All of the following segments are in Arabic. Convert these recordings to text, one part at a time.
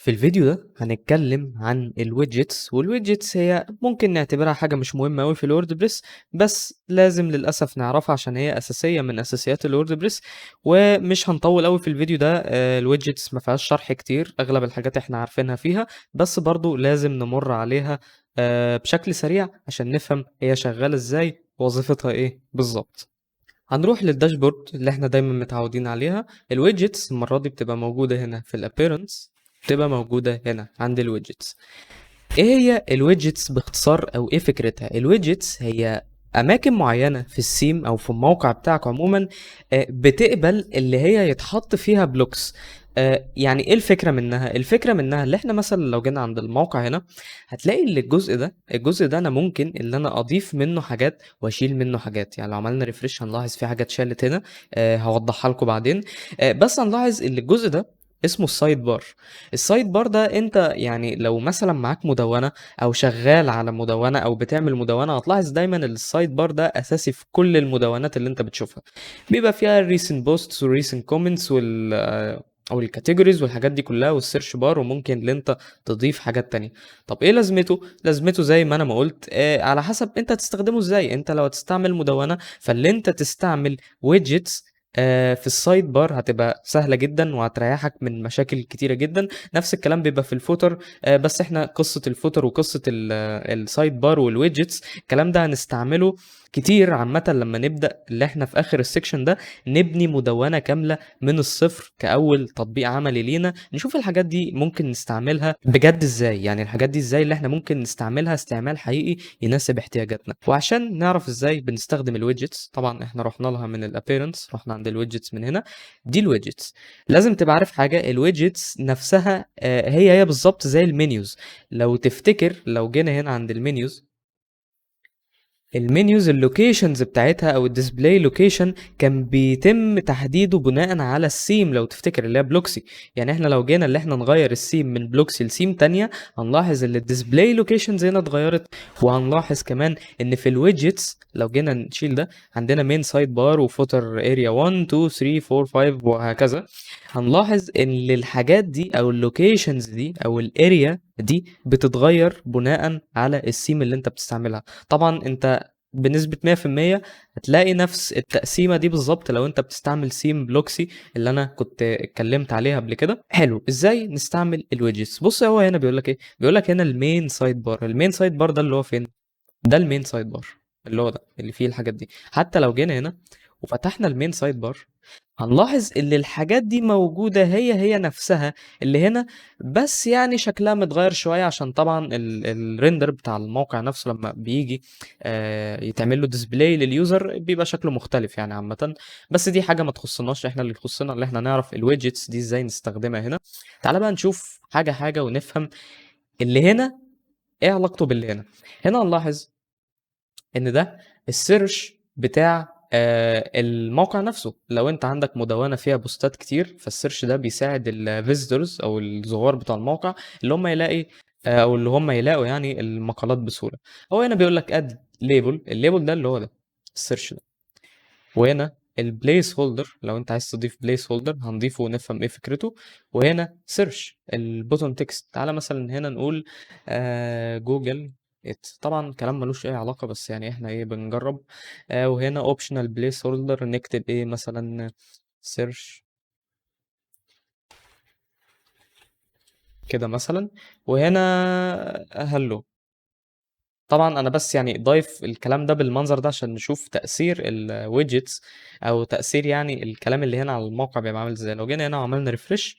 في الفيديو ده هنتكلم عن الويدجتس والويدجتس هي ممكن نعتبرها حاجة مش مهمة أوي في الووردبريس، بس لازم للأسف نعرفها عشان هي أساسية من أساسيات الووردبريس. ومش هنطول أوي في الفيديو ده. الويدجتس ما فيهاش شرح كتير، أغلب الحاجات احنا عارفينها فيها، بس برضو لازم نمر عليها بشكل سريع عشان نفهم هي شغالة ازاي ووظيفتها ايه بالظبط. هنروح للداشبورد اللي احنا دايما متعودين عليها. الويدجتس المرة دي بتبقى موجودة هنا في الابيرنس، بتبقى موجودة هنا عند الويدجتس. ايه هي الويدجتس باختصار او ايه فكرتها؟ الويدجتس هي اماكن معينة في السيم او في الموقع بتاعك عموما، بتقبل اللي هي يتحط فيها بلوكس. يعني ايه الفكرة منها؟ الفكرة منها اللي احنا مثلا لو جينا عند الموقع هنا هتلاقي اللي الجزء ده انا ممكن اللي انا اضيف منه حاجات واشيل منه حاجات. يعني لو عملنا ريفريش هنلاحظ في حاجات اتشالت هنا، هوضحها لكم بعدين. بس هنلاحظ ان الجزء ده اسمه السايد بار. السايد بار ده انت يعني لو مثلا معاك مدونة او شغال على مدونة او بتعمل مدونة، هتلاحظ دايما ان السايد بار ده اساسي في كل المدونات اللي انت بتشوفها. بيبقى فيها الريسنت بوستس والريسنت كومنتس او الكاتيجوريز والحاجات دي كلها والسيرش بار، وممكن ان انت تضيف حاجات تانية. طب ايه لازمته؟ لازمته زي ما انا ما قلت، على حسب انت هتستخدمه ازاي. انت لو هتستعمل مدونة فاللي انت تستعمل ويدجتس في السايد بار هتبقى سهلة جدا وهتريحك من مشاكل كتيرة جدا. نفس الكلام بيبقى في الفوتر، بس احنا قصة الفوتر وقصة السايد بار والويدجتس الكلام ده هنستعمله كتير عامة لما نبدأ اللي احنا في آخر السكشن ده نبني مدونة كاملة من الصفر كأول تطبيق عملي لينا. نشوف الحاجات دي ممكن نستعملها بجد ازاي، يعني الحاجات دي ازاي اللي احنا ممكن نستعملها استعمال حقيقي يناسب احتياجاتنا. وعشان نعرف ازاي بنستخدم الويدجتس، طبعا احنا رحنا لها من الابيرنس، رحنا عند الويدجتس من هنا. دي الويدجتس. لازم تبقى عارف حاجة، الويدجتس نفسها هي بالظبط زي المنيوز. لو تفتكر لو جينا هنا عند المنيوز اللوكيشنز بتاعتها او الديسبلاي لوكيشن كان بيتم تحديده بناء على السيم. لو تفتكر اللي هي بلوكسي، يعني احنا لو جينا اللي احنا نغير السيم من بلوكسي لسيم تانية هنلاحظ ان الديسبلاي لوكيشنز هنا اتغيرت. وهنلاحظ كمان ان في الويدجتس لو جينا نشيل ده عندنا مين سايد بار وفوتر اريا 1 2 3 4 5 وهكذا. هنلاحظ ان الحاجات دي او اللوكيشنز دي او الاريا دي بتتغير بناء على السيم اللي انت بتستعملها. طبعا انت بنسبة 100% هتلاقي نفس التقسيمة دي بالظبط لو انت بتستعمل سيم بلوكسي اللي انا كنت اتكلمت عليها قبل كده. حلو، ازاي نستعمل الويدجتس؟ بص هو هنا بيقول لك ايه، بيقول لك هنا المين سايد بار. المين سايد بار ده اللي هو فين؟ ده المين سايد بار اللي هو ده اللي فيه الحاجات دي. حتى لو جينا هنا وفتحنا المين سايد بار هنلاحظ ان الحاجات دي موجودة هي نفسها اللي هنا، بس يعني شكلها متغير شوية عشان طبعا الريندر بتاع الموقع نفسه لما بيجي يتعمل له ديسبلاي لليوزر بيبقى شكله مختلف يعني عامة. بس دي حاجة ما تخصناش، احنا اللي يخصنا اللي احنا نعرف الويدجتس دي ازاي نستخدمها هنا. تعال بقى نشوف حاجة حاجة ونفهم اللي هنا ايه علاقته باللي هنا. هنا نلاحظ ان ده السيرش بتاع الموقع نفسه. لو انت عندك مدونة فيها بوستات كتير فالسيرش ده بيساعد الفيزيتورز او الزوار بتاع الموقع اللي هم يلاقي او اللي هم يلاقوا يعني المقالات بسهولة. هو هنا بيقول لك اد ليبل، الليبل ده اللي هو ده السيرش ده. وهنا البليس هولدر، لو انت عايز تضيف بليس هولدر هنضيفه ونفهم ايه فكرته. وهنا سيرش البوتون تكست. تعالى مثلا هنا نقول جوجل طبعا كلام ملوش اي علاقة بس يعني احنا ايه بنجرب. وهنا اوبشنال بليس هولدر نكتب ايه مثلا سيرش كده مثلا. وهنا هلو. طبعا انا بس يعني ضايف الكلام ده بالمنظر ده عشان نشوف تأثير الويدجتس او تأثير يعني الكلام اللي هنا على الموقع بيبقى عامل ازاي. لو جينا هنا وعملنا ريفرش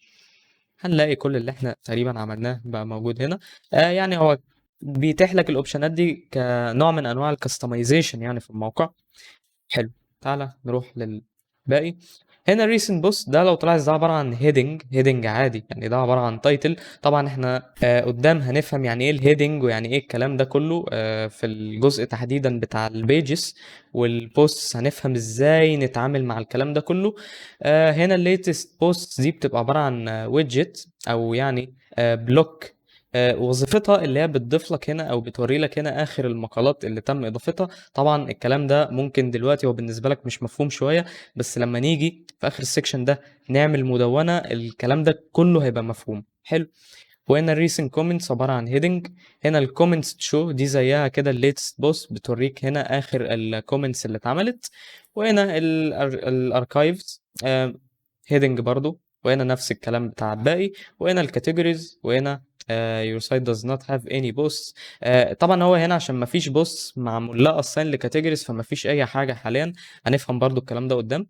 هنلاقي كل اللي احنا تقريبا عملناه بقى موجود هنا. يعني هو بيتيح لك الاوبشنات دي كنوع من انواع الكستمايزيشن يعني في الموقع. حلو، تعالى نروح للباقي. هنا recent post ده لو تلاحظ ده عبارة عن هيدنج عادي، يعني ده عبارة عن تايتل. طبعا احنا قدام هنفهم يعني ايه الهيدنج ويعني ايه الكلام ده كله في الجزء تحديدا بتاع البيجز والبوستس، هنفهم ازاي نتعامل مع الكلام ده كله. هنا الليتست بوست دي بتبقى عبارة عن ويدجت او يعني بلوك. وظيفتها اللي هي بتضيف لك هنا او بتوري لك هنا اخر المقالات اللي تم اضافتها. طبعا الكلام ده ممكن دلوقتي هو بالنسبه لك مش مفهوم شويه، بس لما نيجي في اخر السكشن ده نعمل مدونه الكلام ده كله هيبقى مفهوم. حلو. وهنا الrecent comments عبارة عن heading. هنا الcomments show دي زيها كده الlatest post، بتوريك هنا آخر الcomments اللي اتعملت. وهنا الarchives heading برضو، وهنا نفس الكلام بتاع الباقي. وهنا الcategories، وهنا your site does not have any posts. طبعا هو هنا عشان مفيش posts معمول لها assign لcategories، فمفيش أي حاجة حاليا. هنفهم برضو الكلام ده قدام.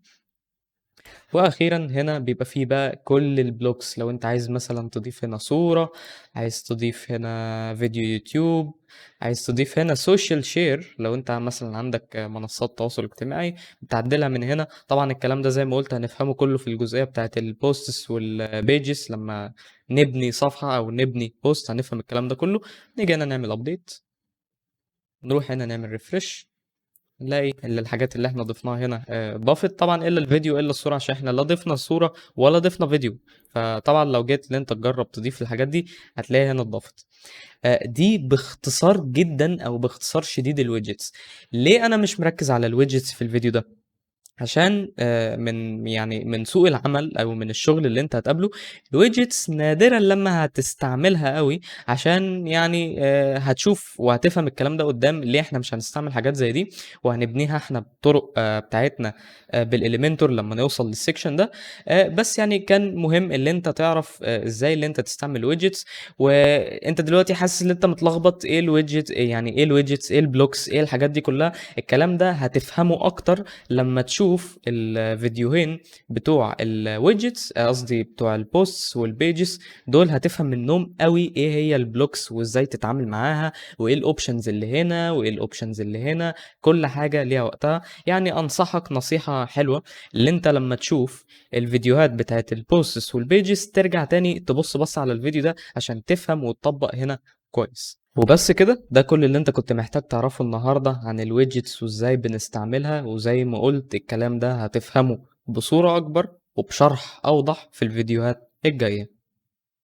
واخيرا هنا بيبقى فيه بقى كل البلوكس، لو انت عايز مثلا تضيف هنا صورة، عايز تضيف هنا فيديو يوتيوب، عايز تضيف هنا سوشيال شير، لو انت مثلا عندك منصات تواصل اجتماعي بتعدلها من هنا. طبعا الكلام ده زي ما قلت هنفهمه كله في الجزئية بتاعت البوستس والبيجز، لما نبني صفحة او نبني بوست هنفهم الكلام ده كله. نيجي هنا نعمل ابديت، نروح هنا نعمل ريفرش، نلاقي الحاجات اللي احنا ضفناها هنا ضافت طبعا، الا الفيديو الا الصوره، عشان احنا لا ضفنا صوره ولا ضفنا فيديو. فطبعا لو جيت ان انت تجرب تضيف الحاجات دي هتلاقيها هنا اتضافت. دي باختصار جدا او باختصار شديد الويدجتس. ليه انا مش مركز على الويدجتس في الفيديو ده؟ عشان من سوق العمل او من الشغل اللي انت هتقابله، الويدجتس نادرا لما هتستعملها قوي، عشان هتشوف وهتفهم الكلام ده قدام ليه احنا مش هنستعمل حاجات زي دي، وهنبنيها احنا بطرق بتاعتنا بالاليمنتور لما نوصل للسكشن ده. بس كان مهم اللي انت تعرف ازاي اللي انت تستعمل ويدجتس. وانت دلوقتي حاسس ان انت متلخبط، ايه الويدجت، ايه الويدجتس، ايه البلوكس، ايه الحاجات دي كلها. الكلام ده هتفهمه اكتر لما تشوف الفيديوهين بتوع الويدجتس، قصدي بتوع البوستس والبيجز. دول هتفهم منهم قوي ايه هي البلوكس وازاي تتعامل معاها، وايه الاوبشنز اللي هنا وايه الاوبشنز اللي هنا. كل حاجة ليها وقتها. انصحك نصيحة حلوة، اللي انت لما تشوف الفيديوهات بتاعت البوستس والبيجز ترجع تاني تبص على الفيديو ده عشان تفهم وتطبق هنا كويس. وبس كده، ده كل اللي انت كنت محتاج تعرفه النهاردة عن الويدجتس وازاي بنستعملها. وزي ما قلت الكلام ده هتفهمه بصورة اكبر وبشرح اوضح في الفيديوهات الجاية.